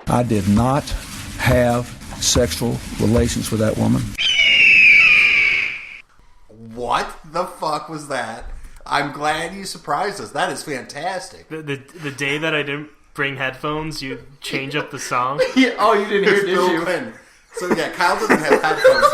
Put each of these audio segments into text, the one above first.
I did not have sexual relations with that woman. What the fuck was that? I'm glad you surprised us. That is fantastic. The day that I didn't bring headphones, you change up the song. Yeah, oh, you didn't hear, did you? Clinton. So yeah, Kyle doesn't have headphones.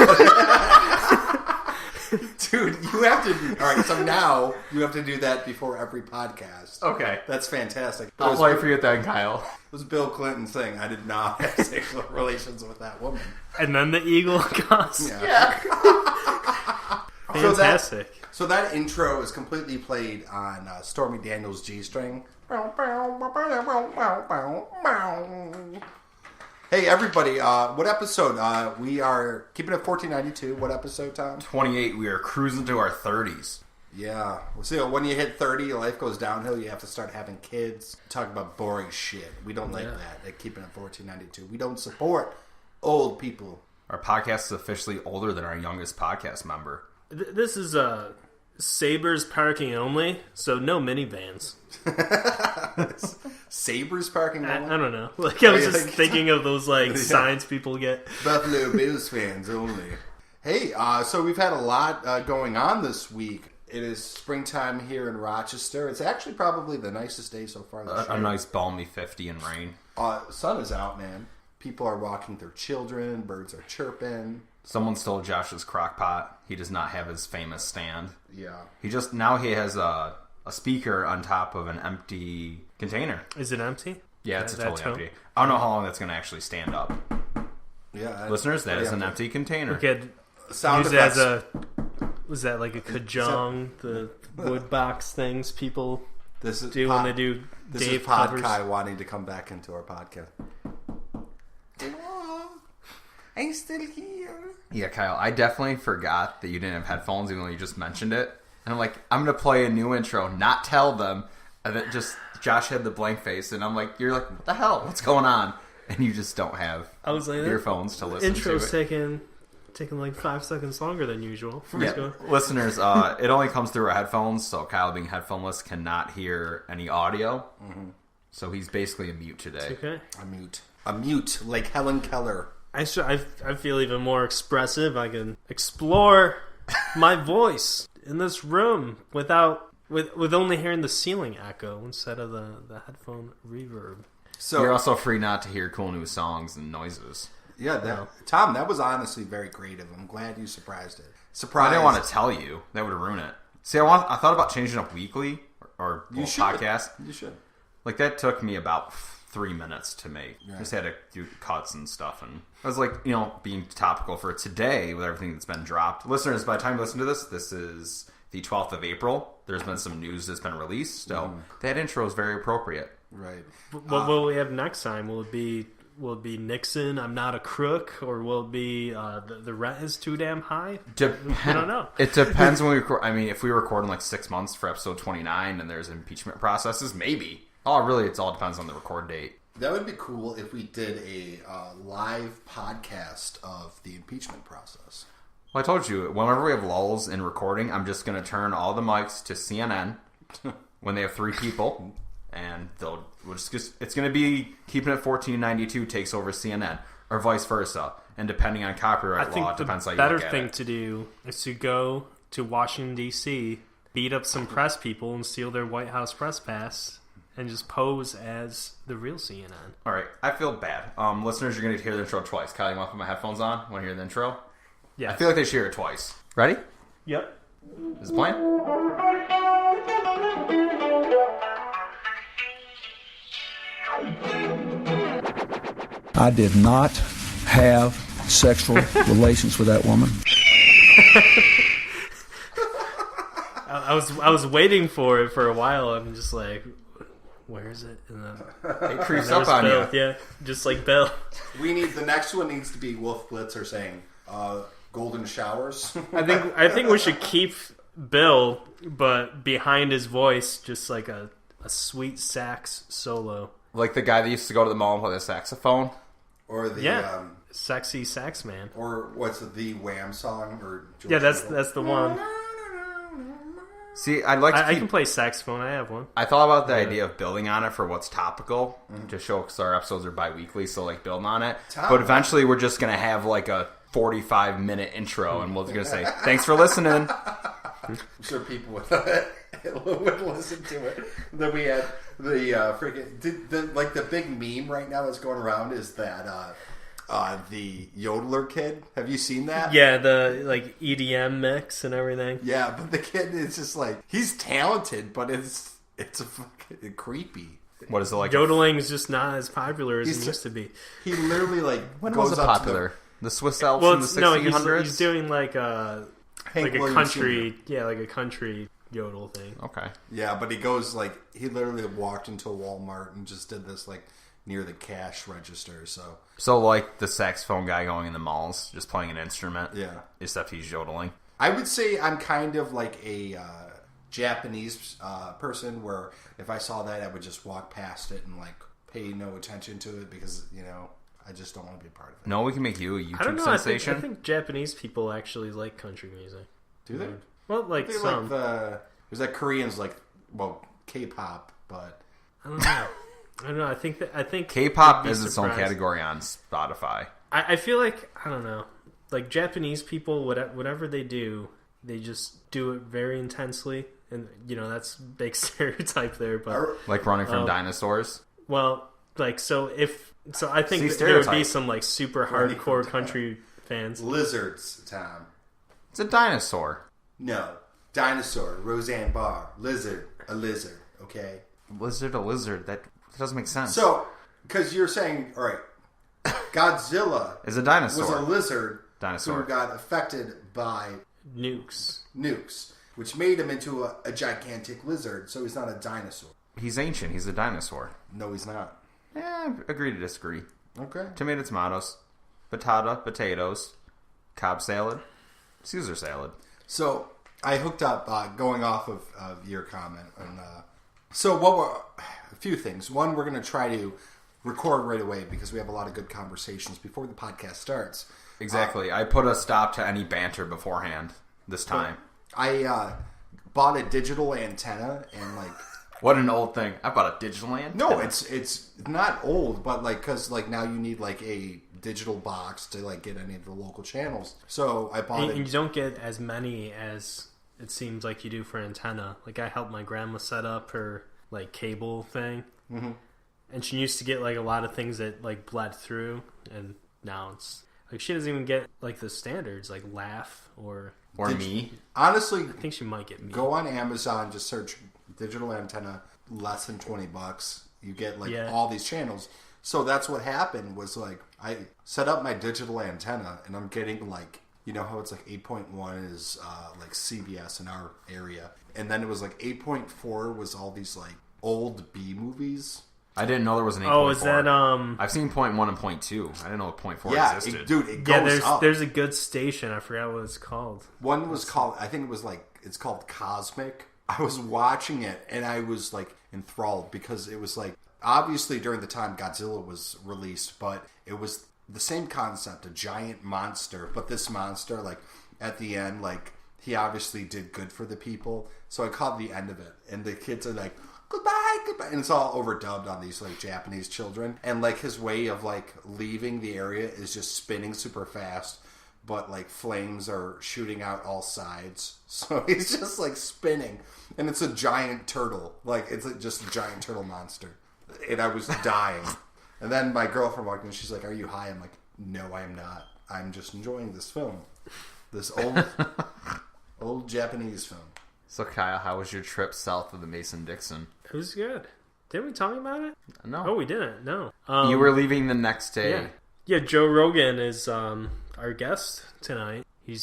Dude, you have to... Alright, so now you have to do that before every podcast. Okay. That's fantastic. I'll play for you then, Kyle. It was Bill Clinton saying, I did not have sexual relations with that woman. And then the eagle goes. Yeah. Fantastic. So that intro is completely played on Stormy Daniels' G-string. Hey, everybody. What episode? We are keeping it 1492. What episode, Tom? 28. We are cruising to our 30s. Yeah. So when you hit 30, life goes downhill. You have to start having kids. Talk about boring shit. We don't like that at Keeping It 1492. We don't support old people. Our podcast is officially older than our youngest podcast member. This is Sabres parking only, so no minivans. Sabres parking only? I don't know. Like I was just thinking of those signs people get. Buffalo Bills fans only. Hey, so we've had a lot going on this week. It is springtime here in Rochester. It's actually probably the nicest day so far this year. A nice balmy 50 and rain. Sun is out, man. People are walking their children. Birds are chirping. Someone stole Josh's crock pot. He does not have his famous stand. Yeah. He has a speaker on top of an empty container. Is it empty? Yeah, it's totally empty. I don't know how long that's going to actually stand up. Yeah, listeners, that is an empty container. We could use it as a... Was that like a Kajong, the wood box things people do when they do Dave covers? This is Podkai wanting to come back into our podcast. I'm still here. Yeah, Kyle, I definitely forgot that you didn't have headphones even though you just mentioned it. And I'm like, I'm going to play a new intro, not tell them. And then Josh had the blank face, and I'm like, you're like, what the hell? What's going on? And you just don't have earphones to listen to it. Intro's taking like 5 seconds longer than usual. Yeah. Listeners, it only comes through our headphones, so Kyle, being headphoneless, cannot hear any audio. Mm-hmm. So he's basically a mute today. It's okay. A mute, like Helen Keller. I feel even more expressive. I can explore my voice in this room with only hearing the ceiling echo instead of the headphone reverb. So you're also free not to hear cool new songs and noises. Yeah, Tom, that was honestly very creative. I'm glad you surprised it. I didn't want to tell you. That would ruin it. See, I thought about changing up weekly or podcast. You should. Like, that took me about 3 minutes to make. Yeah. Just had to do cuts and stuff. And I was like, being topical for today with everything that's been dropped. Listeners, by the time you listen to this is the 12th of April. There's been some news that's been released. So that intro is very appropriate. Right. What will we have next time? Will it be Nixon, I'm not a crook? Or will it be the rent is too damn high? I don't know. It depends when we record. I mean, if we record in like 6 months for episode 29 and there's impeachment processes, maybe. Oh, really, it all depends on the record date. That would be cool if we did a live podcast of the impeachment process. Well, I told you, whenever we have lulls in recording, I'm just going to turn all the mics to CNN when they have 3 people. And it's going to be Keeping It 1492 takes over CNN, or vice versa. And depending on copyright law, it depends how you look at it. The better thing to do is to go to Washington, D.C., beat up some press people and steal their White House press pass, and just pose as the real CNN. All right, I feel bad. Listeners, you're going to hear the intro twice. Kyle, you want to put my headphones on? Want to hear the intro? Yeah. I feel like they should hear it twice. Ready? Yep. Is it playing? I did not have sexual relations with that woman. I was waiting for it for a while. I'm just like, where is it? And then it creeps up on Bill. you. Yeah, just like Bill. The next one needs to be Wolf Blitzer saying, golden showers. I think we should keep Bill, but behind his voice, just like a sweet sax solo. Like the guy that used to go to the mall and play the saxophone? Or the sexy sax man. Or what's the Wham song? Or George Michael? That's the one. See, I'd like to I can play saxophone. I have one. I thought about the idea of building on it for what's topical to show, because our episodes are bi-weekly, so like building on it. But eventually we're just going to have like a 45-minute intro, and we're going to say, thanks for listening. I'm sure people would listen to it. Then we had the freaking like the big meme right now that's going around is that the Yodeler kid. Have you seen that? Yeah, the like EDM mix and everything. Yeah, but the kid is just like, he's talented, but it's a fucking creepy. What is it like? Yodeling is just not as popular as it used to be. He literally like When goes was it up popular? The Swiss Alps Well, in the 1600s? he's doing like a Williams country, Sr. like a country yodel thing. Okay. Yeah, but he goes like, he literally walked into a Walmart and just did this like near the cash register. So like the saxophone guy going in the malls, just playing an instrument. Yeah. Except he's yodeling. I would say I'm kind of like a Japanese person where if I saw that, I would just walk past it and like pay no attention to it because, you know, I just don't want to be a part of it. No, we can make you a I don't YouTube know. sensation. I think Japanese people actually like country music. Do they? Well, like They some. like there's that Koreans like, well, K-pop, but I don't know. I don't know. I think K-pop you'd be is its own surprised. category on Spotify. I feel like, I don't know, like Japanese people, whatever they do, they just do it very intensely, and you know that's big stereotype there. But Like running from dinosaurs. well, like I think See, that there would be stereotype. some like super Running from hardcore country fans. lizards, Tom. It's a dinosaur. No. Dinosaur, Roseanne Barr, lizard, a lizard, okay? Lizard a lizard. That doesn't make sense. So, because you're saying, all right, Godzilla Is a dinosaur. was a lizard Dinosaur. who got affected by Nukes. nukes, which made him into a gigantic lizard, so he's not a dinosaur. He's ancient. He's a dinosaur. No, he's not. Agree to disagree. Okay. Tomato, tomatoes. Batata, potatoes. Cobb salad. Caesar salad. So, I hooked up, going off of your comment, and so what were a few things. One, we're going to try to record right away because we have a lot of good conversations before the podcast starts. Exactly. I put a stop to any banter beforehand this time. I bought a digital antenna and like What an old thing. I bought a digital antenna. no, it's not old, but like because like now you need like a digital box to like get any of the local channels. So I bought And it. you don't get as many as it seems like you do for antenna. Like I helped my grandma set up her like cable thing, and she used to get like a lot of things that like bled through, and now it's like she doesn't even get like the standards like Laugh or me. Honestly, I think she might get me. go on Amazon, just search digital antenna, less than $20. You get like Yeah. all these channels. So that's what happened was like I set up my digital antenna and I'm getting like, you know how it's like 8.1 is like CBS in our area. And then it was like 8.4 was all these like old B movies. I didn't know there was an 8.4. Oh, is that I've seen 0.1 and 0.2. I didn't know 0.4 Yeah, existed. it yeah? goes up. There's a good station. I forgot what it's called. One was called, I think it was like, it's called Cosmic. I was watching it and I was like enthralled because it was like, obviously during the time Godzilla was released, but it was the same concept, a giant monster, but this monster, like at the end, like he obviously did good for the people. So I caught the end of it and the kids are like, goodbye, goodbye. And it's all overdubbed on these like Japanese children. And like his way of like leaving the area is just spinning super fast. But like flames are shooting out all sides, so he's just like spinning, and it's a giant turtle, like it's like, just a giant turtle monster, and I was dying. And then my girlfriend walked in, she's like, "Are you high?" I'm like, "No, I am not. I'm just enjoying this film, this old Japanese film." So, Kyle, how was your trip south of the Mason-Dixon? It was good. Didn't we talk about it? No. Oh, we didn't. No. You were leaving the next day. Yeah. Yeah, Joe Rogan is our guest tonight. He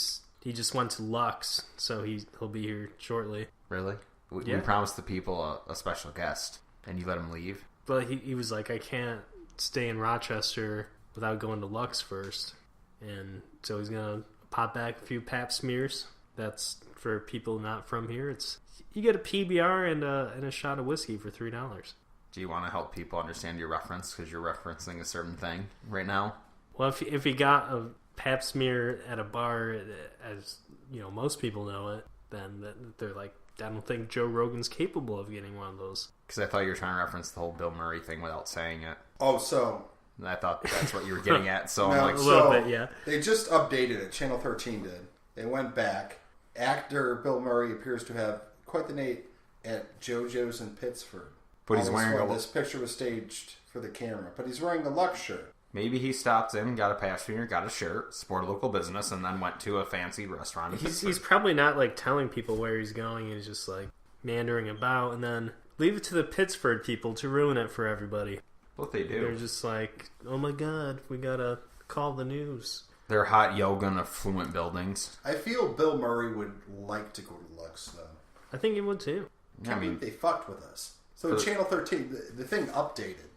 just went to Lux, so he'll be here shortly. Really? We Yeah. promised the people a special guest, and you let him leave? But he was like, I can't stay in Rochester without going to Lux first. And so he's going to pop back a few pap smears. That's for people not from here. It's you get a PBR and a shot of whiskey for $3. Do you want to help people understand your reference? Because you're referencing a certain thing right now. Well, if you got a pap smear at a bar, as you know, most people know it, then that they're like, I don't think Joe Rogan's capable of getting one of those. Because I thought you were trying to reference the whole Bill Murray thing without saying it. Oh, so And I thought that's what you were getting at. So no, I'm like, a little bit, yeah. They just updated it. Channel 13 did. They went back. Actor Bill Murray appears to have quite the night at JoJo's in Pittsburgh. But he's wearing This picture was staged for the camera, but he's wearing a Lux shirt. maybe he stopped in, got a pass finger, got a shirt, supported a local business, and then went to a fancy restaurant. He's probably not like telling people where he's going. He's just like meandering about, and then leave it to the Pittsburgh people to ruin it for everybody. What they do. They're just like, oh my god, we gotta call the news. They're hot yoga in affluent buildings. I feel Bill Murray would like to go to Lux, though. I think he would too. I mean, they fucked with us. So Channel 13, the thing updated.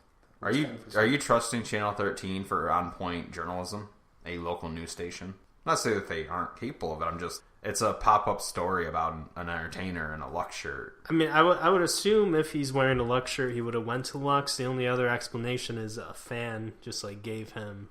Are you trusting Channel 13 for on-point journalism? A local news station? Not to say that they aren't capable of it. It's a pop-up story about an entertainer in a Lux shirt. I mean, I would assume if he's wearing a Lux shirt, he would have went to Lux. The only other explanation is a fan just like gave him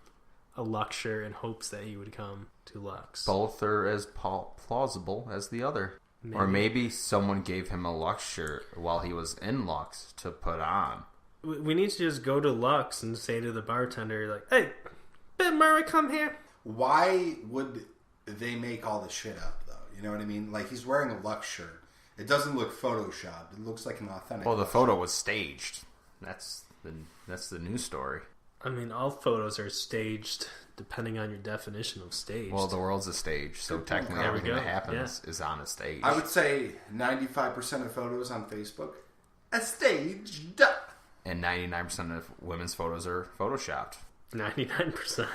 a Lux shirt in hopes that he would come to Lux. Both are as plausible as the other. Maybe. Or maybe someone gave him a Lux shirt while he was in Lux to put on. We need to just go to Lux and say to the bartender, like, hey, Bill Murray, come here. Why would they make all this shit up, though? You know what I mean? Like, he's wearing a Lux shirt. It doesn't look photoshopped. It looks like an authentic. Well, the photo was staged. That's the news story. I mean, all photos are staged, depending on your definition of staged. Well, the world's a stage, so technically There we everything go. that happens is on a stage. I would say 95% of photos on Facebook are staged. And 99% of women's photos are photoshopped. 99%.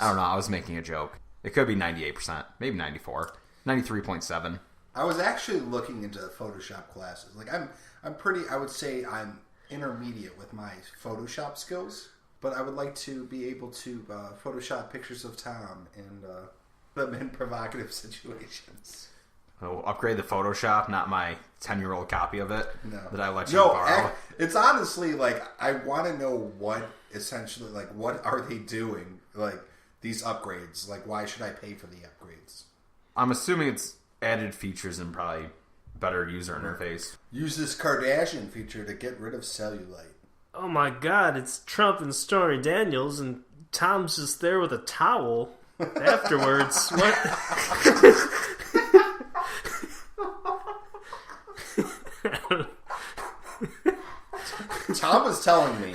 I don't know. I was making a joke. It could be 98%, maybe 94, 93.7. I was actually looking into Photoshop classes. Like, I would say I'm intermediate with my Photoshop skills, but I would like to be able to Photoshop pictures of Tom and put them in provocative situations. So upgrade the Photoshop, not my 10-year-old copy of it that I let you borrow. It's honestly like I want to know what essentially like what are they doing like these upgrades? Like why should I pay for the upgrades? I'm assuming it's added features and probably better user interface. Use this Kardashian feature to get rid of cellulite. Oh my god, it's Trump and Stormy Daniels, and Tom's just there with a towel afterwards. What? Tom was telling me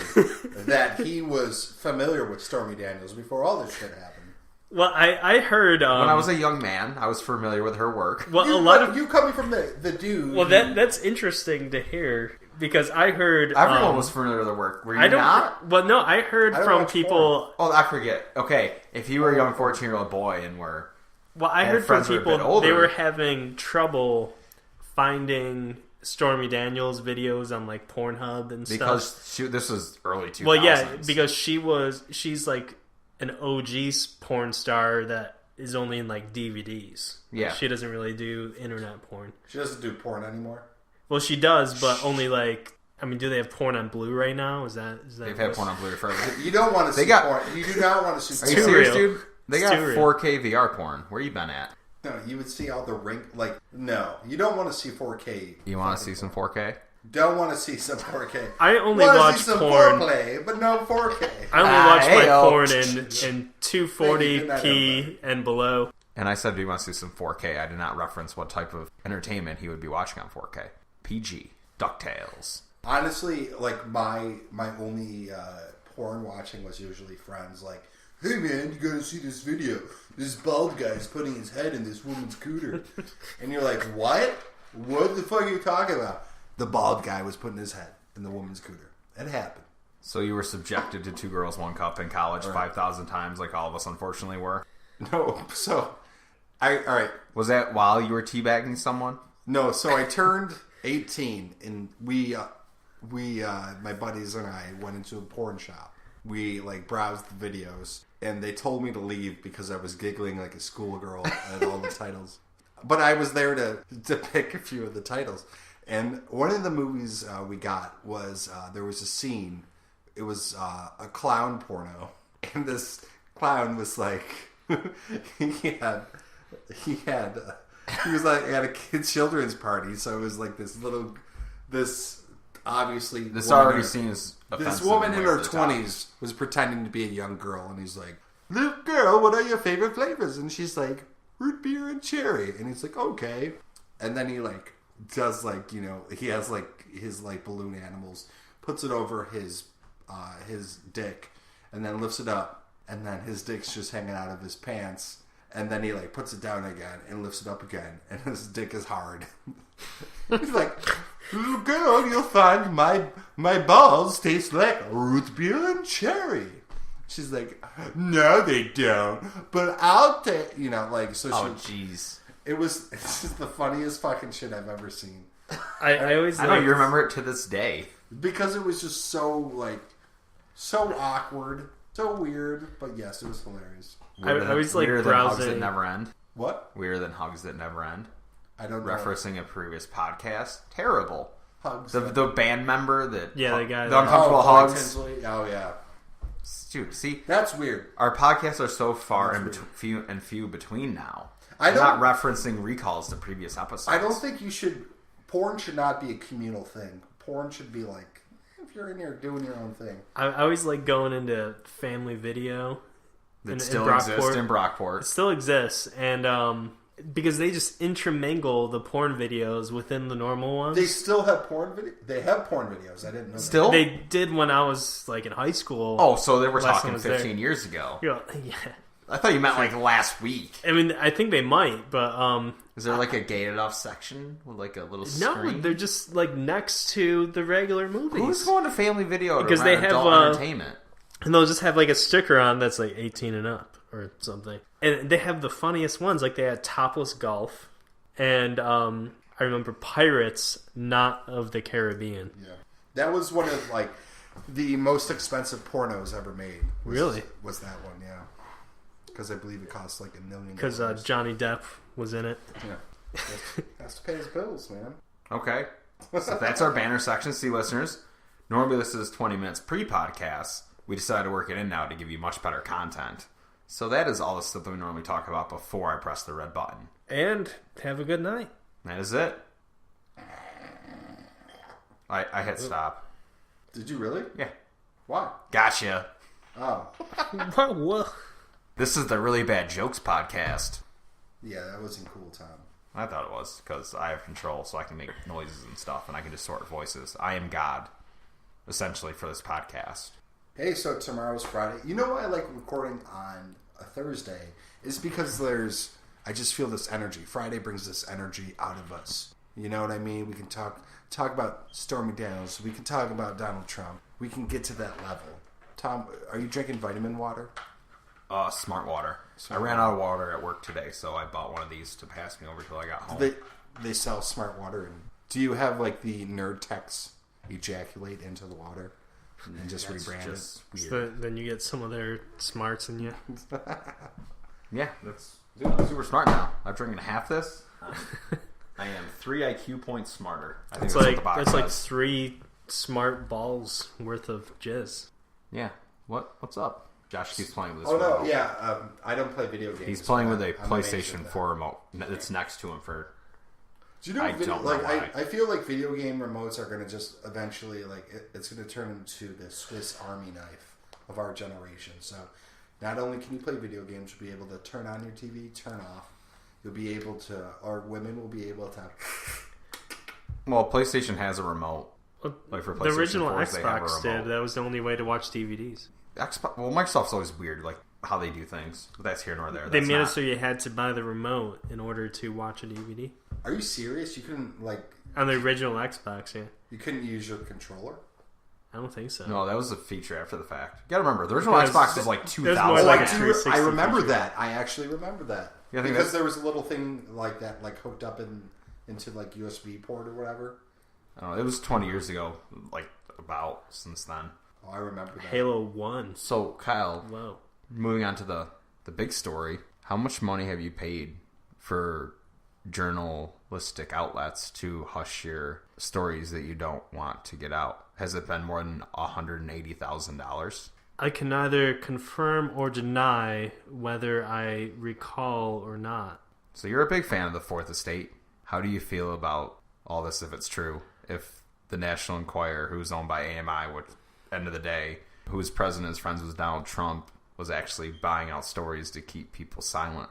that he was familiar with Stormy Daniels before all this shit happened. Well, I heard... When I was a young man, I was familiar with her work. well, You, a lot of... you coming from the dude. Well, that's interesting to hear, because I heard... Everyone was familiar with her work. Were you I don't... not? Well, no, I heard I don't from watch people... Oh, I forget. Okay, if you were a young 14-year-old boy and were... Well, I And heard from friends were a people bit older. they were having trouble finding Stormy Daniels videos on like Pornhub and stuff. Because this was early 2000s. Well, yeah, because she's like an OG porn star that is only in like DVDs. Yeah. She doesn't really do internet porn. She doesn't do porn anymore. Well, she does, but only like... I mean, do they have porn on Blu-ray now? Is that They've had porn on Blu-ray forever. You don't want to see got- porn. You do not want to see Are you porn. Stereo. serious, dude? They got Stereo. 4K VR porn. Where you been at? No, you would see all the ring. Like, no, you don't want to see 4K. You want to see some 4K? Don't want to see some 4K. I only Wanna watch see some porn. foreplay, but no 4K. I only watch my hey-o. porn in 240p and below. And I said, do you want to see some 4K? I did not reference what type of entertainment he would be watching on 4K. PG. DuckTales. Honestly, like my only porn watching was usually friends. Like, hey man, you gotta see this video. This bald guy's putting his head in this woman's cooter, and you're like, what? What the fuck are you talking about? The bald guy was putting his head in the woman's cooter. It happened. So you were subjected to 2 Girls, 1 Cup in college 5,000 times like all of us unfortunately were? No, so all right. Was that while you were teabagging someone? No, so I turned 18, and we my buddies and I went into a porn shop. We like browsed the videos, and they told me to leave because I was giggling like a schoolgirl at all the titles. But I was there to pick a few of the titles. And one of the movies we got was there was a scene. It was a clown porno, and this clown was like he had He was like at a kid's children's party, so it was like this obviously This already seems offensive. This woman in her over the top. 20s was pretending to be a young girl, and he's like, "Little girl, what are your favorite flavors?" And she's like, "Root beer and cherry." And he's like, "Okay." And then he like does like, you know, he has like his like balloon animals, puts it over his dick, and then lifts it up, and then his dick's just hanging out of his pants. And then he like puts it down again and lifts it up again, and his dick is hard. He's like, "Little girl, you'll find my balls taste like root beer and cherry." She's like, "No, they don't. But I'll take," you know, like so. Oh, jeez. It's just the funniest fucking shit I've ever seen. I always I know you remember it to this day. Because it was just so awkward, so weird. But yes, it was hilarious. I was like Weirder than Hugs That browsing. Never End. What? Weirder than Hugs That Never End. I don't know. Referencing a previous podcast. Terrible. Hugs. The band member that The guy. the uncomfortable Boyd hugs. Tinsley? Oh yeah, Dude, see, that's weird. our podcasts are so far That's few between now. I We're don't- not referencing recalls to previous episodes. I don't think you should. Porn should not be a communal thing. Porn should be like, if you're in here doing your own thing. I always like going into Family Video. that in still Brockport. exists in Brockport. It still exists, and because they just intermingle the porn videos within the normal ones. They still have porn video. They have porn videos. I didn't know. Still? They did when I was like in high school. Oh, so they were Last talking one was 15 there. years ago. Yeah. I thought you meant like last week. I mean, I think they might, but Is there like a gated off section with like a little no, screen? they're just like next to the regular movies. Who's going to Family Video to Because rent they have, adult entertainment? And they'll just have like a sticker on that's like 18 and up or something. And they have the funniest ones. Like they had Topless Golf, and I remember Pirates, Not of the Caribbean. Yeah, that was one of like the most expensive pornos ever made. Really? Was that one? Yeah, because I believe it cost like $1 million. Because Johnny Depp was in it. Yeah, has to pay his bills, man. Okay. So that's our banner section. See, listeners, normally this is 20 minutes pre-podcast. We decided to work it in now to give you much better content. So that is all the stuff that we normally talk about before I press the red button. And have a good night. That is it. I hit stop. Did you really? Yeah. Why? Gotcha. Oh, Whoa. This is the Really Bad Jokes podcast. yeah, that wasn't cool, Tom. I thought it was, because I have control, so I can make noises and stuff, and I can just sort voices. I am God, essentially, for this podcast. Hey, so tomorrow's Friday. You know why I like recording on a Thursday? Is because I just feel this energy. Friday brings this energy out of us. You know what I mean? We can talk about Stormy Daniels. We can talk about Donald Trump. We can get to that level. Tom, are you drinking vitamin water? Smart water. I ran out of water at work today, so I bought one of these to pass me over till I got home. They sell smart water. And do you have like the nerd techs ejaculate into the water and just That's rebrand just it? weird. So then you get some of their smarts in you. Yeah, that's I'm super smart now. I've drinking half this. I am 3 IQ points smarter. I think It's that's what like the box that's like says. 3 smart balls worth of jizz. Yeah. What's up? Josh keeps playing with this Oh no, remote. yeah. I don't play video games. He's playing with a I'm amazed PlayStation at that. 4 remote that's next to him for. Do you know? I don't know why. I feel like video game remotes are going to just eventually it's going to turn into the Swiss Army knife of our generation. So not only can you play video games, you'll be able to turn on your TV, turn off. You'll be able to, or women will be able to. Well, PlayStation has a remote. Like for The PlayStation original 4s, they have a Xbox remote. did. That was the only way to watch DVDs. Xbox. Well, Microsoft's always weird, like how they do things. But that's here nor there. They That's made it not- so you had to buy the remote in order to watch a DVD. Are you serious? You couldn't On the original Xbox, yeah. you couldn't use your controller. I don't think so. No, that was a feature after the fact. You gotta remember, the original Because Xbox was like there's more 2000. like a I 360 remember feature. that. I actually remember that Yeah, I think because that's- there was a little thing like that, like hooked up into like USB port or whatever. I don't know, it was 20 years ago, like about since then. Oh, I remember that. Halo 1. So, Kyle, Whoa. moving on to the big story, how much money have you paid for journalistic outlets to hush your stories that you don't want to get out? Has it been more than $180,000? I can neither confirm or deny whether I recall or not. So you're a big fan of the Fourth Estate. How do you feel about all this if it's true? If the National Enquirer, who's owned by AMI, which, end of the day, whose president is friends with Donald Trump, was actually buying out stories to keep people silent?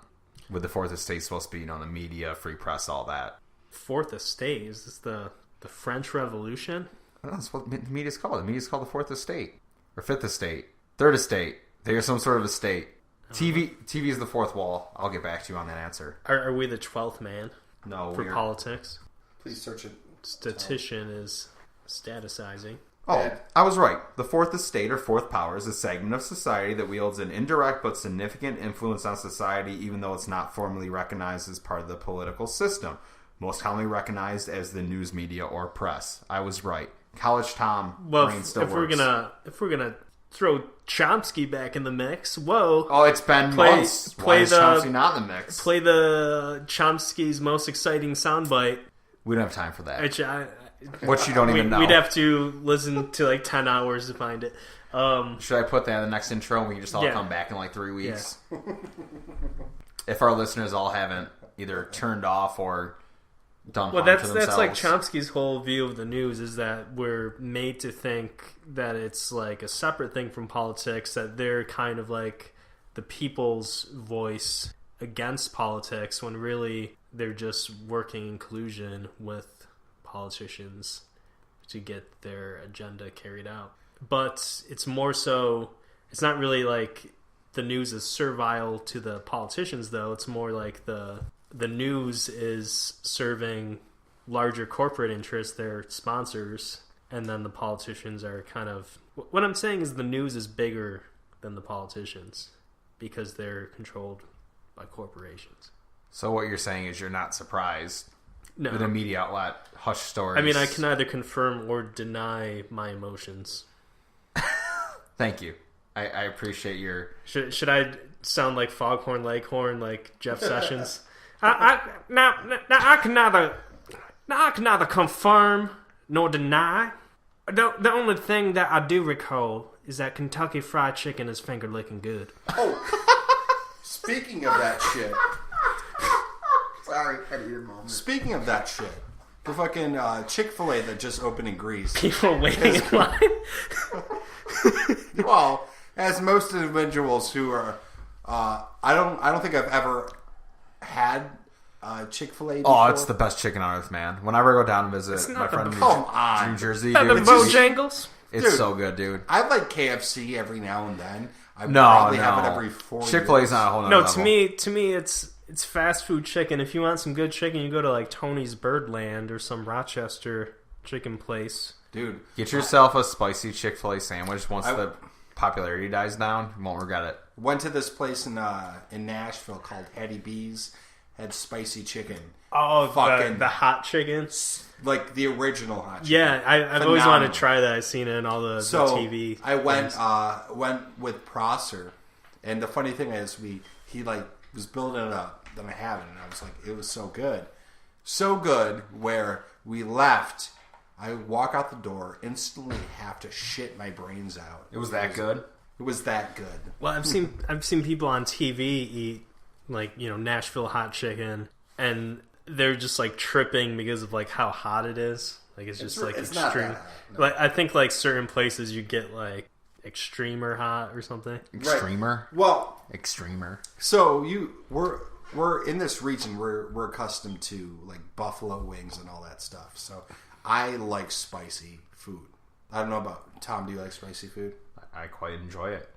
With the Fourth Estate supposed to be, the media, free press, all that. Fourth Estate? Is this the French Revolution? I don't know, that's what the media's called. The media's called the Fourth Estate. Or Fifth Estate. Third Estate. There's some sort of estate. TV is the fourth wall. I'll get back to you on that answer. Are we the 12th man No, for politics? Please search it. Statistician is statusizing. Oh, I was right. The Fourth Estate, or Fourth Power, is a segment of society that wields an indirect but significant influence on society, even though it's not formally recognized as part of the political system. Most commonly recognized as the news media or press. I was right. College Tom, Well, brain still if we're gonna throw Chomsky back in the mix, whoa! Oh, it's been months. Why is Chomsky not in the mix? Play the Chomsky's most exciting soundbite. We don't have time for that. Which Which you don't even know. We'd have to listen to like 10 hours to find it. Should I put that in the next intro and we can just all come back in like 3 weeks? Yeah. If our listeners all haven't either turned off or done harm to themselves. That's like Chomsky's whole view of the news, is that we're made to think that it's like a separate thing from politics, that they're kind of like the people's voice against politics, when really they're just working in collusion with politicians to get their agenda carried out. But it's more so, it's not really like the news is servile to the politicians, though. It's more like the news is serving larger corporate interests, their sponsors, and then the politicians are kind of... What I'm saying is the news is bigger than the politicians because they're controlled by corporations. So what you're saying is you're not surprised that a media outlet hush stories... I mean, I can either confirm or deny my emotions. Thank you. I appreciate your... Should I sound like Foghorn Leghorn, like Jeff Sessions? I can neither confirm nor deny. The only thing that I do recall is that Kentucky Fried Chicken is finger licking good. Oh, speaking of that shit. Sorry, I had a moment. Speaking of that shit, the fucking ChickfilA that just opened in Greece. People waiting in line. Well, as most individuals who are, I don't think I've ever had ChickfilA before. Oh, it's the best chicken on earth, man. Whenever I go down and visit my friend in New Jersey, dude, the Bojangles? It's Dude, so good, dude. I like KFC every now and then. I No, probably have it every 4 years. Chick-fil-A's not a whole nother No, level. to me, it's fast food chicken. If you want some good chicken, you go to like Tony's Birdland or some Rochester chicken place. Dude, Get yourself a spicy Chick-fil-A sandwich once the popularity dies down. You won't regret it. went to this place in Nashville called Hattie B's. Had spicy chicken. Oh, fucking the hot chicken. Like the original hot chicken. Yeah, I've always wanted to try that. I've seen it in all the TV. I went with Prosser, and the funny thing is, he was building it up. Then I have it, and I was like, it was so good, where we left. I walk out the door, instantly have to shit my brains out. It was that good. It was that good. Well, I've seen people on TV eat Nashville hot chicken, and they're just like tripping because of like how hot it is. Like it's just like it's extreme. not that hot, no. Like I think like certain places you get like extremer hot or something. Extremer. Right. Well, Extremer. so we're in this region. We're accustomed to like buffalo wings and all that stuff. So I like spicy food. I don't know about Tom. Do you like spicy food? I quite enjoy it.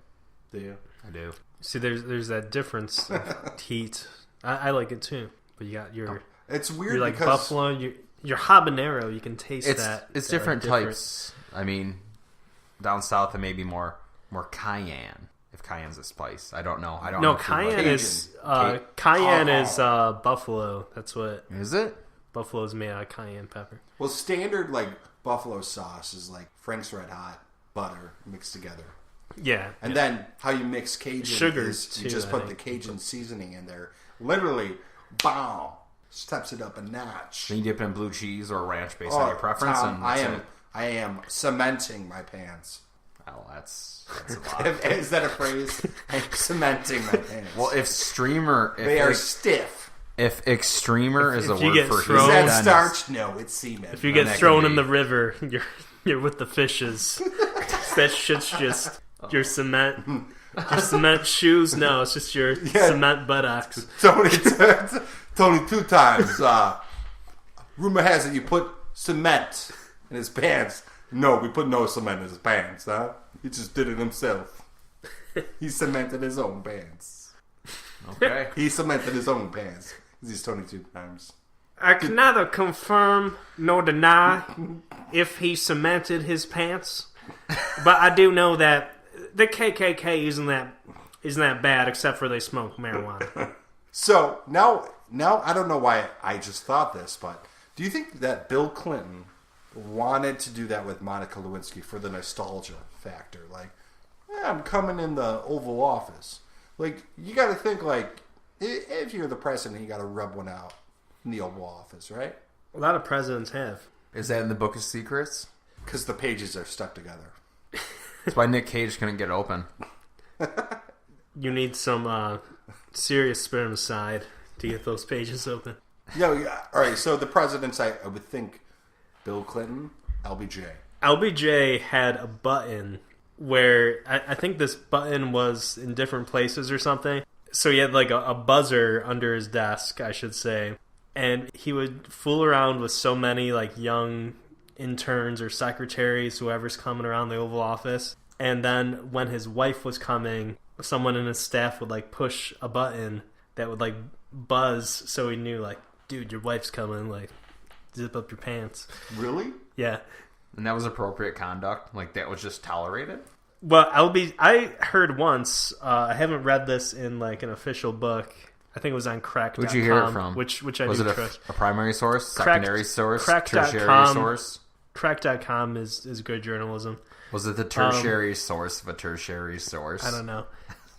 Do you? I do. See, there's that difference of heat. I like it too, but you got your It's weird you're like because buffalo. Your habanero, you can taste It's that. it's that are different different. types. I mean, down south it may be more cayenne. If cayenne's a spice, I don't know. I don't know. No, cayenne Cajun. is buffalo. That's what Is it? buffalo's made out of cayenne pepper. well, standard like buffalo sauce is like Frank's Red Hot butter mixed together. Yeah, And then how you mix Cajun Sugars, is you too, just I put think. the Cajun seasoning in there. Literally, bow, steps it up a notch. Then you dip it in blue cheese or ranch based on your preference. Tom, and I that's am cementing my pants. it. Oh, that's a lot. Is that a phrase? I'm cementing my pants. Well, if streamer, they are stiff. If extremer is a if you word get for thrown- Is Oh, that then starch? No, it's semen. If you get that thrown could in be- the river, you're with the fishes. That shit's just your cement. Your cement shoes? No, it's just your cement buttocks. Tony 2 times. Rumor has it you put cement in his pants. No, we put no cement in his pants, huh? He just did it himself. He cemented his own pants. okay. He cemented his own pants. He's Tony 2 times. I can neither confirm nor deny if he cemented his pants, but I do know that the KKK isn't that bad, except for they smoke marijuana. So now I don't know why I just thought this, but do you think that Bill Clinton wanted to do that with Monica Lewinsky for the nostalgia factor? Like, I'm coming in the Oval Office. Like, you got to think, like, if you're the president, you got to rub one out in the Oval Office, right? A lot of presidents have. Is that in the Book of Secrets? Because the pages are stuck together. That's why Nick Cage couldn't get open. You need some serious spermicide to get those pages open. Yeah. All right. So the presidents, I would think, Bill Clinton, LBJ. LBJ had a button where I think this button was in different places or something. So he had like a buzzer under his desk, I should say. And he would fool around with so many like young interns or secretaries, whoever's coming around the Oval Office. And then when his wife was coming, someone in his staff would like push a button that would like buzz, so he knew like, dude, your wife's coming, like zip up your pants. Really? Yeah. And that was appropriate conduct? Like, that was just tolerated? Well, I heard once, I haven't read this in like an official book. I think it was on crack.com. Who'd you hear it from? Which I was do it trust. a primary source, secondary source, Crack.com. tertiary source? Crack.com is good journalism. Was it the tertiary source of a tertiary source? I don't know.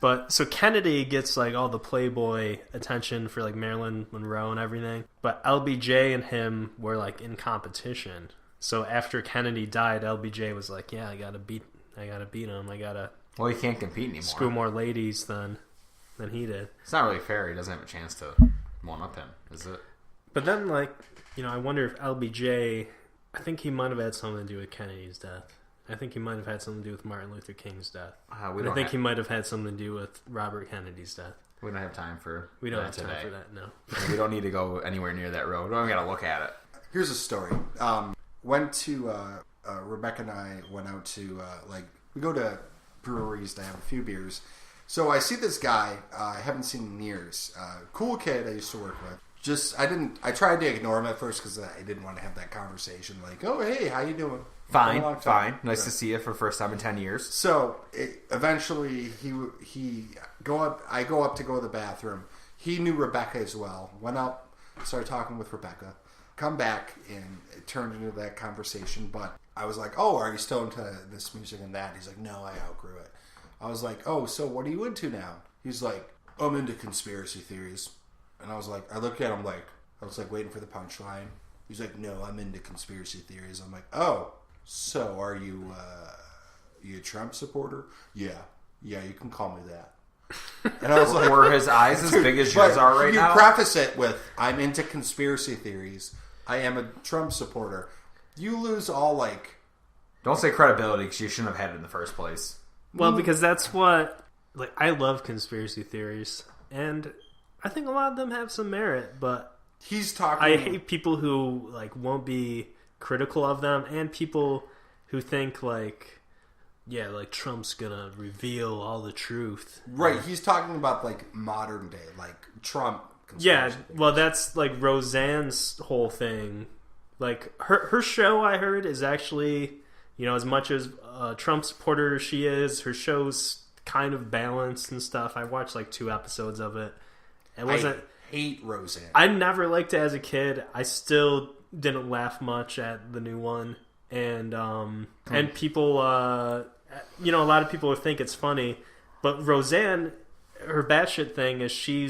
But so Kennedy gets like all the Playboy attention for like Marilyn Monroe and everything. But LBJ and him were like in competition. So after Kennedy died, LBJ was like, "Yeah, I gotta beat him. I gotta Well, he can't compete anymore. screw more ladies than he did." It's not really fair. He doesn't have a chance to one up him, is it? But then, like, I wonder if LBJ, I think he might have had something to do with Kennedy's death. I think he might have had something to do with Martin Luther King's death. I think he might have had something to do with Robert Kennedy's death. We don't have time for We don't have that time today. for that, no. We don't need to go anywhere near that road. We don't got to look at it. Here's a story. Went to Rebecca and I went out to we go to breweries to have a few beers. So I see this guy I haven't seen in years. Cool kid I used to work with. I tried to ignore him at first because I didn't want to have that conversation. Like, oh hey, how you doing? Fine. Fine. Nice to see you for the first time in 10 years. So eventually I go up to go to the bathroom. He knew Rebecca as well. Went up, started talking with Rebecca. Come back, and it turned into that conversation. But I was like, oh, are you still into this music and that? He's like, no, I outgrew it. I was like, oh, so what are you into now? He's like, I'm into conspiracy theories. And I was like, I looked at him like, I was like waiting for the punchline. He's like, no, I'm into conspiracy theories. I'm like, oh, so are you a Trump supporter? Yeah, you can call me that. And I was like, were his eyes as big as yours are right now? You preface it with, I'm into conspiracy theories. I am a Trump supporter. You lose all like... Don't say credibility because you shouldn't have had it in the first place. Well, because that's what... Like, I love conspiracy theories. And I think a lot of them have some merit, but... He's talking... I hate people who, like, won't be critical of them, and people who think, like... Yeah, like, Trump's gonna reveal all the truth. Right, he's talking about, like, modern day, like, Trump... Yeah, well, that's, like, Roseanne's whole thing. Like, her show, I heard, is actually, as much as a Trump supporter as she is, her show's kind of balanced and stuff. I watched, like, 2 episodes of it. I hate Roseanne. I never liked it as a kid. I still didn't laugh much at the new one. And people... a lot of people think it's funny, but Roseanne, her batshit thing is she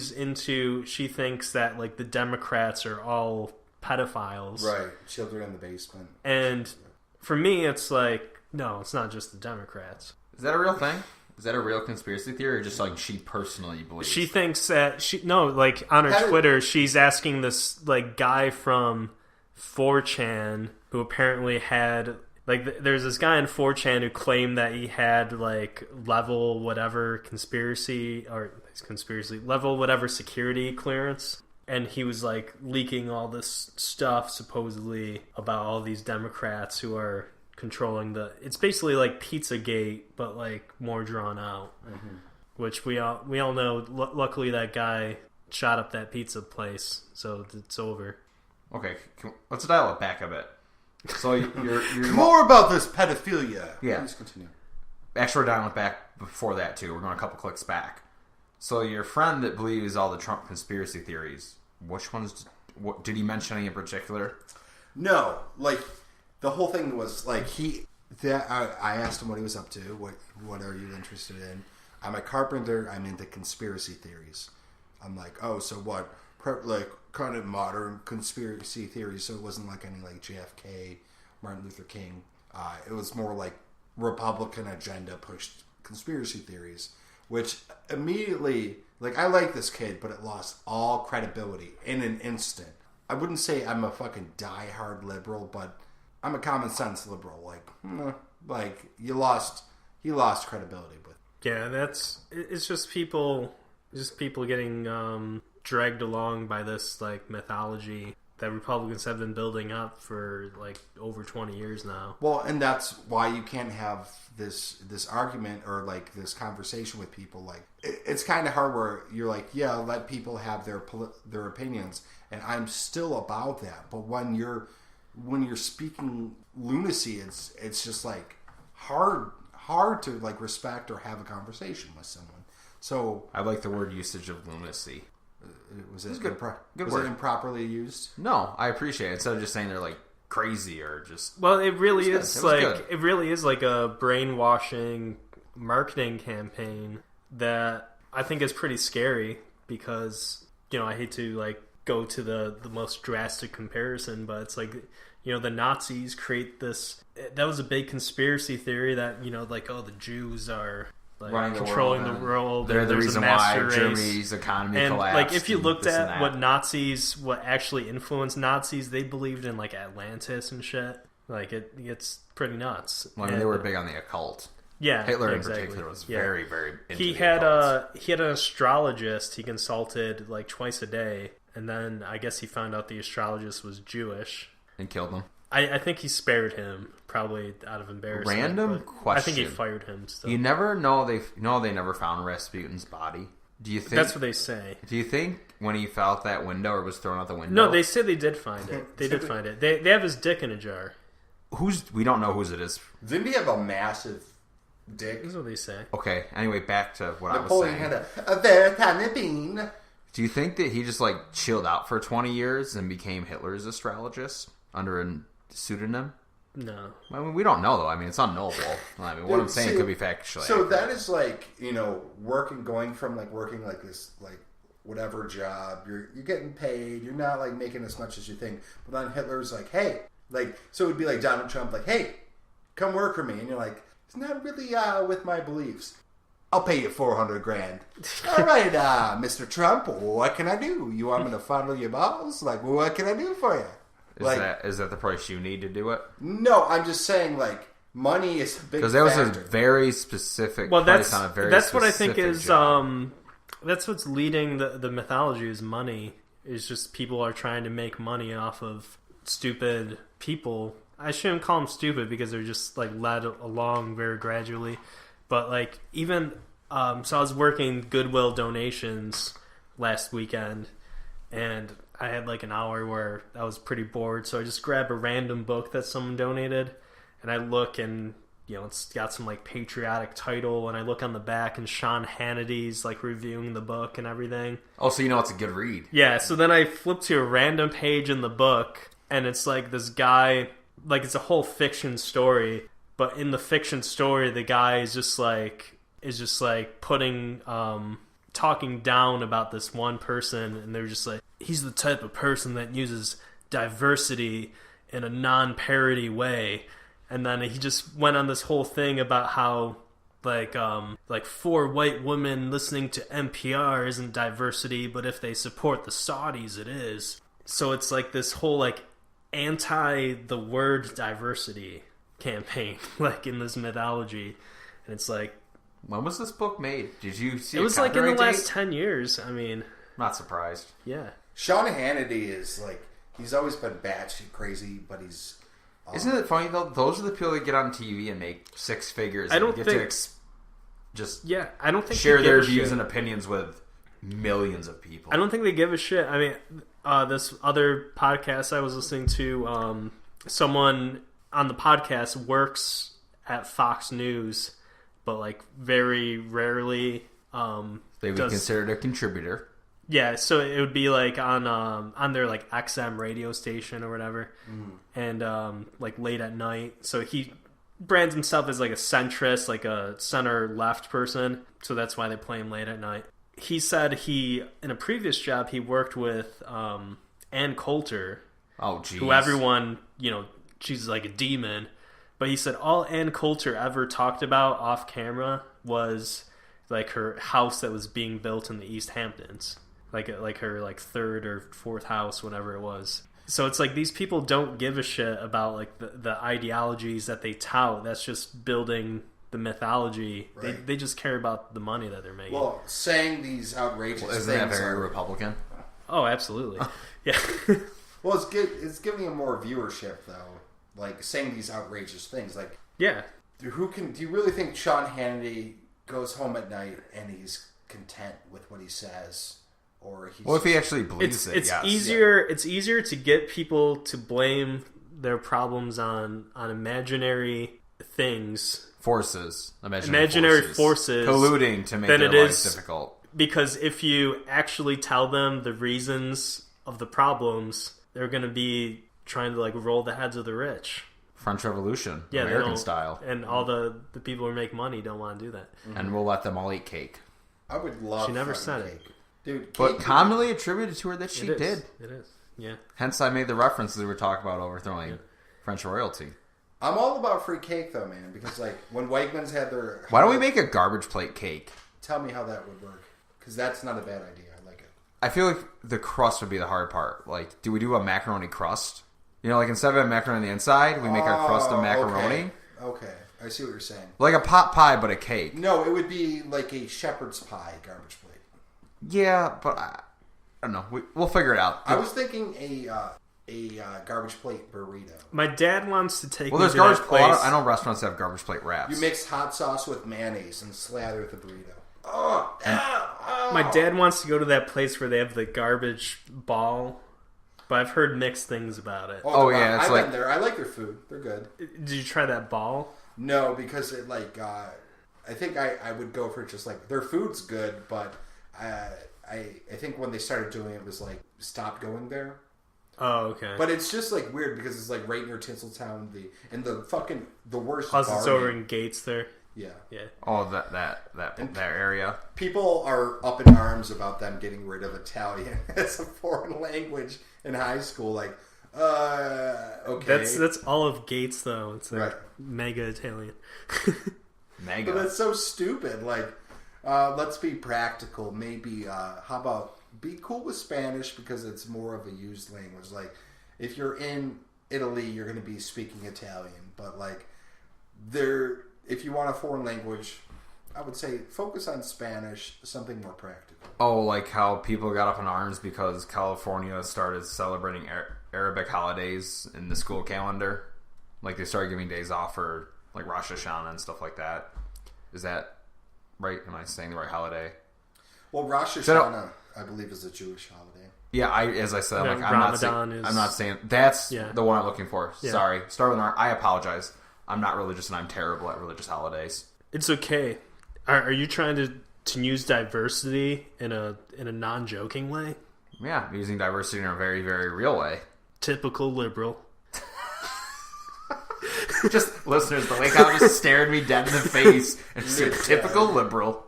thinks that like the Democrats are all pedophiles. Right. Children in the basement. And for me, it's like, no, it's not just the Democrats. Is that a real thing? Is that a real conspiracy theory, or just like she personally believes? She thinks that like on her Twitter, she's asking this like guy from 4chan who apparently had like there's this guy in 4chan who claimed that he had like level whatever level whatever security clearance, and he was like leaking all this stuff supposedly about all these Democrats who are controlling it's basically like Pizzagate but like more drawn out, which we all know. Luckily that guy shot up that pizza place, so it's over. Okay, let's dial it back a bit. So you're more about this pedophilia. Yeah, please continue. Actually, we're dialing it back before that too. We're going a couple clicks back. So your friend that believes all the Trump conspiracy theories, which ones? What did he mention any in particular? No, like the whole thing was like I asked him what he was up to. What are you interested in? I'm a carpenter. I'm into conspiracy theories. I'm like, oh, so what? Like kind of modern conspiracy theories. So it wasn't like any like JFK, Martin Luther King. It was more like Republican agenda pushed conspiracy theories, which immediately, like, I like this kid, but it lost all credibility in an instant. I wouldn't say I'm a fucking diehard liberal, but I'm a common sense liberal. Like he lost credibility with. Yeah, it's just people getting dragged along by this like mythology that Republicans have been building up for like over 20 years now. Well, and that's why you can't have this argument or like this conversation with people. Like it's kind of hard where you're like, yeah, let people have their opinions, and I'm still about that. But when you're speaking lunacy, it's just like hard to like respect or have a conversation with someone. So I like the word usage of lunacy. Was it good was word. it improperly used? No, I appreciate it. Instead of just saying they're like crazy or just it really it is like a brainwashing marketing campaign that I think is pretty scary because I hate to like go to the most drastic comparison, but it's like the Nazis create this. That was a big conspiracy theory that like the Jews are like controlling the world. They're the reason why race. Germany's economy collapsed. Like if you looked at what actually influenced Nazis, they believed in like Atlantis and shit. Like it gets pretty nuts. Well, I mean, they were big on the occult. Yeah, Hitler exactly. in particular was very, very into he the had occult. he had an astrologist he consulted like twice a day, and then I guess he found out the astrologist was Jewish and killed them. I think he spared him, probably out of embarrassment. Random question. I think he fired him still. You never know. They never found Rasputin's body. Do you think that's what they say? Do you think when he fell out that window or was thrown out the window? No, they said they did find it. They did find it. They have his dick in a jar. We don't know whose it is. Didn't he have a massive dick? That's what they say. Okay. Anyway, back to what Napoleon I was saying. had a very tiny bean. Do you think that he just like chilled out for 20 years and became Hitler's astrologist under a pseudonym? No. I mean, we don't know though. I mean, it's unknowable. I mean, what I'm saying could be factually. So that is like going from like working like this like whatever job you're getting paid. You're not like making as much as you think. But then Hitler's like, hey, like so it would be like Donald Trump, like, hey, come work for me, and you're like, it's not really with my beliefs. I'll pay you $400,000. All right, Mr. Trump, what can I do? You want me to fondle your balls? Like, what can I do for you? Is that the price you need to do it? No, I'm just saying, like, money is a big because that was factor. a very specific Well, price on a very that's what I think is job. that's what's leading the mythology is money. Is just people are trying to make money off of stupid people. I shouldn't call them stupid because they're just like led along very gradually. But like even so I was working Goodwill donations last weekend, and I had like an hour where I was pretty bored, so I just grabbed a random book that someone donated, and I look and it's got some like patriotic title, and I look on the back and Sean Hannity's like reviewing the book and everything. Oh, so it's a good read. Yeah, so then I flip to a random page in the book, and it's like this guy, like it's a whole fiction story, but in the fiction story the guy is just like putting talking down about this one person, and they're just like, he's the type of person that uses diversity in a non-parody way. And then he just went on this whole thing about how like 4 white women listening to NPR isn't diversity, but if they support the Saudis, it is. So it's like this whole like anti the word diversity campaign, like in this mythology, and it's like, when was this book made? Did you see? It was like in the copyright last date? 10 years. I mean, Not surprised. yeah. Sean Hannity is like, he's always been batshit crazy, but he's... Isn't it funny though? Those are the people that get on TV and make 6 figures. I don't and get think- to just Yeah, I don't think share they give their a views shit. and opinions with millions of people. I don't think they give a shit. I mean, this other podcast I was listening to, someone on the podcast works at Fox News, but like very rarely. They would does- consider it a contributor. Yeah, so it would be like on their like XM radio station or whatever, and like late at night. So he brands himself as like a centrist, like a center left person. So that's why they play him late at night. He said in a previous job he worked with Ann Coulter, Oh, geez. who everyone, she's like a demon. But he said all Ann Coulter ever talked about off camera was like her house that was being built in the East Hamptons. Like her like 3rd or 4th house, whatever it was. So it's like these people don't give a shit about like the ideologies that they tout. That's just building the mythology. Right. They just care about the money that they're making. Well, saying these outrageous Isn't that things very are... Republican? Oh, absolutely. Yeah. Well, it's giving him more viewership, though. Like, saying these outrageous things. Like, Yeah. do you really think Sean Hannity goes home at night and he's content with what he says? Or he's... Well, if he actually believes It's yes. easier. It's easier to get people to blame their problems on imaginary things, Forces. imaginary forces colluding to make than their it life is- difficult. because if you actually tell them the reasons of the problems, they're going to be trying to like roll the heads of the rich. French Revolution, Yeah, they American don't- style. and all the people who make money don't want to do that. And we'll let them all eat cake. I would love She never fucking said it. cake. Dude, But cake- commonly attributed to her that she It is. did. It is. Yeah. Hence, I made the references we were talking about overthrowing French royalty. I'm all about free cake, though, man. Because, like, when Wegmans had their... Why don't we make a garbage plate cake? Tell me how that would work. Because that's not a bad idea. I like it. I feel like the crust would be the hard part. Like, do we do a macaroni crust? Like instead of a macaroni on the inside, we make our crust of macaroni. Okay. I see what you're saying. Like a pot pie, but a cake. No, it would be like a shepherd's pie garbage plate. Yeah, but I don't know. We'll figure it out. I was thinking a garbage plate burrito. My dad wants to take Well, me there's to garbage. that place. I know restaurants that have garbage plate wraps. You mix hot sauce with mayonnaise and slather the burrito. My dad wants to go to that place where they have the garbage ball, but I've heard mixed things about it. Oh, yeah, it's I've like- been there. I like their food. They're good. Did you try that ball? No, because it like I think I would go for just like their food's good, but I think when they started doing it was like stop going there. Oh, okay. But it's just like weird because it's like right near Tinseltown, the worst. Plus, it's bar over name. in Gates there. Yeah. Yeah. Oh, that area. People are up in arms about them getting rid of Italian as a foreign language in high school. Like, okay, That's all of Gates though. It's like Right. mega Italian. Mega. but that's so stupid. Like, let's be practical. Maybe how about be cool with Spanish because it's more of a used language. Like, if you're in Italy, you're going to be speaking Italian, but like if you want a foreign language, I would say focus on Spanish, something more practical. Oh, like how people got up in arms because California started celebrating Arabic holidays in the school calendar. Like they started giving days off for like Rosh Hashanah and stuff like that. Is that right? Am I saying the right holiday? Well, Rosh So- Hashanah, I believe, is a Jewish holiday. Yeah, as I said, Yeah, like I'm not Ramadan saying is- I'm not saying that's Yeah. the one I'm looking for. Yeah. Sorry, start with an R. I apologize. I'm not religious and I'm terrible at religious holidays. It's okay. Are you trying to use diversity in a non-joking way? Yeah, using diversity in a very, very real way. Typical liberal. Just listeners, the way Kyle just stared me dead in the face and said, "Typical liberal."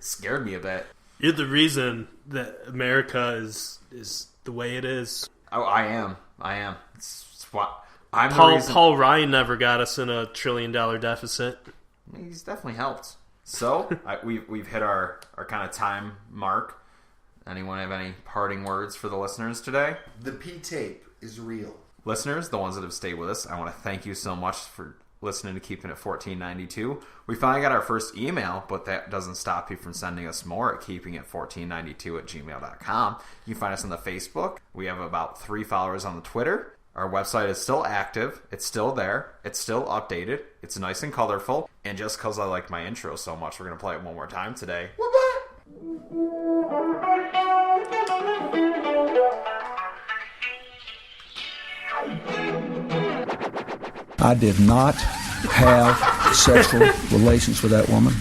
Scared me a bit. You're the reason that America is the way it is. Oh, I am. It's what I'm the Paul reason. Ryan never got us in a $1 trillion deficit. he's definitely helped. So we've hit our kind of time mark. Anyone have any parting words for the listeners today? The P-tape is real. Listeners, the ones that have stayed with us, I want to thank you so much for listening to Keeping It 1492. We finally got our first email, but that doesn't stop you from sending us more at keepingit1492@gmail.com. You can find us on the Facebook. We have about 3 followers on the Twitter. Our website is still active. It's still there. It's still updated. It's nice and colorful. And just because I like my intro so much, we're going to play it one more time today. I did not have sexual relations with that woman.